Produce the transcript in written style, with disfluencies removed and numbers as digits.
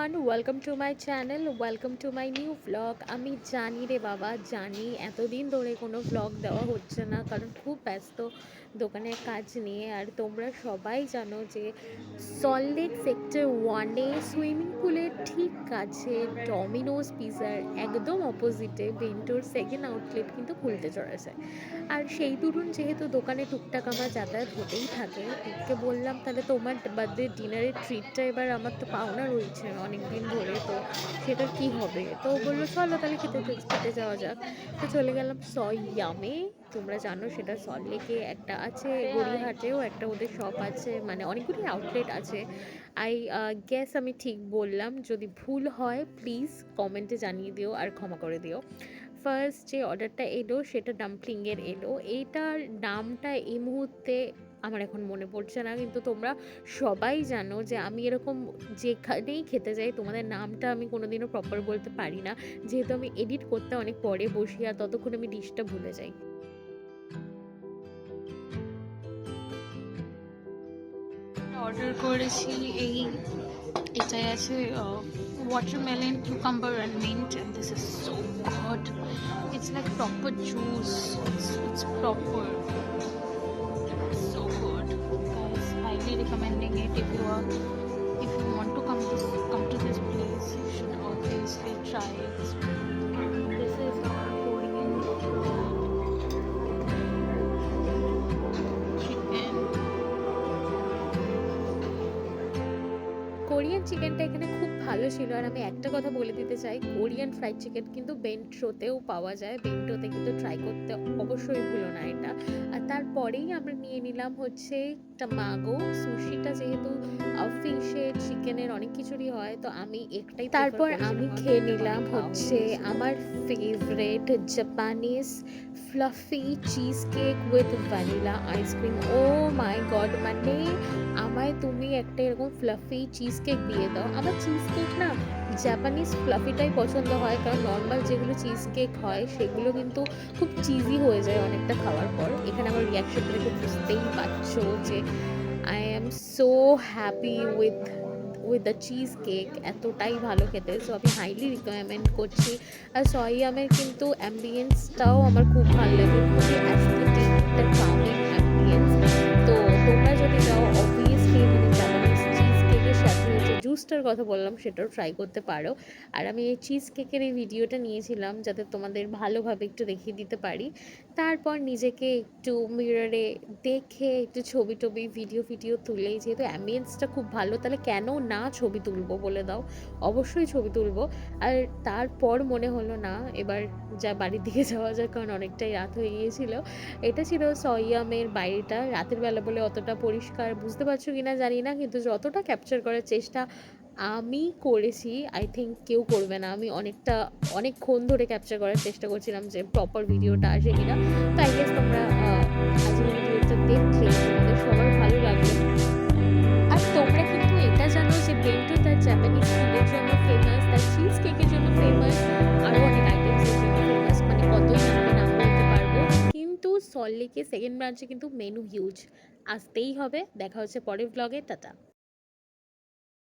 Everyone, welcome to my channel, welcome to my new vlog. আমি জানি রে বাবা, জানি এতদিন ধরে কোনো ভ্লগ দেওয়া হচ্ছে না, কারণ খুব ব্যস্ত দোকানের কাজ নিয়ে। আর তোমরা সবাই জানো যে সল্টলেক সেক্টর 1-এ সুইমিং পুলের ঠিক কাছে ডমিনোজ পিজার একদম অপোজিটে বেন্টোর সেকেন্ড আউটলেট কিন্তু খুলতে চলেছে। আর সেই দরুন যেহেতু দোকানে টুকটাক আমার যাতায়াত হতেই থাকে, ওকে বললাম তাহলে তোমার বার্থডে ডিনারের ট্রিটটা এবার আমার তো পাওনা রয়েছে অনেক দিন ধরে, তো সেটার কি হবে। তো ও বললো চলো তাহলে খেতে খেতে যাওয়া যাক। তো চলে গেলাম ইয়ামে। তোমরা জানো সেটা সল্টলেকে একটা আছে, গড়িয়াহাটেও একটা ওদের শপ আছে, মানে অনেকগুলি আউটলেট আছে। আই গেস আমি ঠিক বললাম, যদি ভুল হয় প্লিজ কমেন্টে জানিয়ে দিও আর ক্ষমা করে দিও। ফার্স্ট যে অর্ডারটা এলো সেটা ডাম্পলিংয়ের এলো। এইটার নামটা এই মুহূর্তে আমার এখন মনে পড়ছে না, কিন্তু তোমরা সবাই জানো যে আমি এরকম যেখানেই খেতে যাই তোমাদের নামটা আমি কোনোদিনও প্রপার বলতে পারি না, যেহেতু আমি এডিট করতে অনেক পরে বসি আর ততক্ষণ আমি ডিশটা ভুলে যাই। অর্ডার করেছি এটাই আছে watermelon, cucumber and mint, and this is so good. It's like proper juice. It's proper. So good. Guys, highly recommending it. If you want to come to this place, you should obviously try it. This is our Korean chicken. Korean চিকেনটা এখানে খুব ভালো ছিল। আর আমি একটা কথা বলে দিতে চাই, কোরিয়ান ফ্রাইড চিকেন কিন্তু বেন্টোতেও পাওয়া যায়, বেন্টোতে কিন্তু ট্রাই করতে অবশ্যই ভুলো না এটা। আর তারপরেই আমরা নিয়ে নিলাম হচ্ছে টামাগো সুশিটা, যেহেতু ফিশের চিকেনের অনেক কিছুরই হয়, তো আমি একটাই। তারপর আমি খেয়ে নিলাম হচ্ছে আমার favourite Japanese fluffy cheese cake with vanilla ice cream. Oh my God, মানে আমায় তুমি একটা এরকম ফ্লাফি চিজ কেক দিয়ে দাও। আমার চিজ কেক না জাপানিজ ফ্লাফিটাই পছন্দ হয়, কারণ নর্মাল যেগুলো চিজ কেক হয় সেগুলো কিন্তু খুব চিজি হয়ে যায় অনেকটা খাওয়ার পর। এখানে আমার রিয়াকশনটা দেখে বুঝতেই পারছো যে I am so happy with the cheese cake, এতটাই ভালো খেতে। সো আমি হাইলি রিকমেন্ড করছি। আর সয়ামের কিন্তু অ্যাম্বিয়েন্সটাও আমার খুব ভালো লাগে, খুবই অ্যাস্থেটিক একটা কামিং অ্যাম্বিয়েন্স। তো তোমরা যদি যাও অবভিয়াসলি মানে জাপানিজ চিজ কেকের সাথে যে জুসটার কথা বললাম সেটাও ট্রাই করতে পারো। আর আমি এই চিজ কেকের এই ভিডিওটা নিয়েছিলাম যাতে তোমাদের ভালোভাবে একটু দেখিয়ে দিতে পারি। তারপর নিজেকে একটু মিররে দেখে একটু ছবি টবি ভিডিও তুলে, যেহেতু অ্যাম্বিয়েন্সটা খুব ভালো, তাহলে কেন না ছবি তুলবো বলে দাও, অবশ্যই ছবি তুলবো। আর তারপর মনে হলো না এবার যা বাড়ির দিকে যাওয়া যায়, কারণ অনেকটাই রাত হয়ে গিয়েছিল। এটা ছিল সয়ামের বাইরেটা, রাতের বেলা বলে অতটা পরিষ্কার বুঝতে পারছো কিনা জানি না, কিন্তু যতটা ক্যাপচার করার চেষ্টা আমি করেছি আই থিঙ্ক কেউ করবে না। আমি অনেকক্ষণ ধরে ক্যাপচার করার চেষ্টা করছিলাম যে প্রপার ভিডিওটা আসে কিনা। তো আই গেস তোমরা আজকের ভিডিওটা দেখলে তোমাদের সবার ভালো লাগবে। আর তোমরা কিন্তু এটা জানো যে বেন্টো তার জাপানিজ ফুডের জন্য ফেমাস, তার চিজ কেকের জন্য ফেমাস, আরও অনেক আইটেমসের জন্য ফেমাস, মানে কতই আমি নাম বলতে পারবো। কিন্তু সল্টলেকে সেকেন্ড ব্রাঞ্চে কিন্তু মেনু হিউজ, আসতেই হবে। দেখা হচ্ছে পরের ব্লগে, টাটা।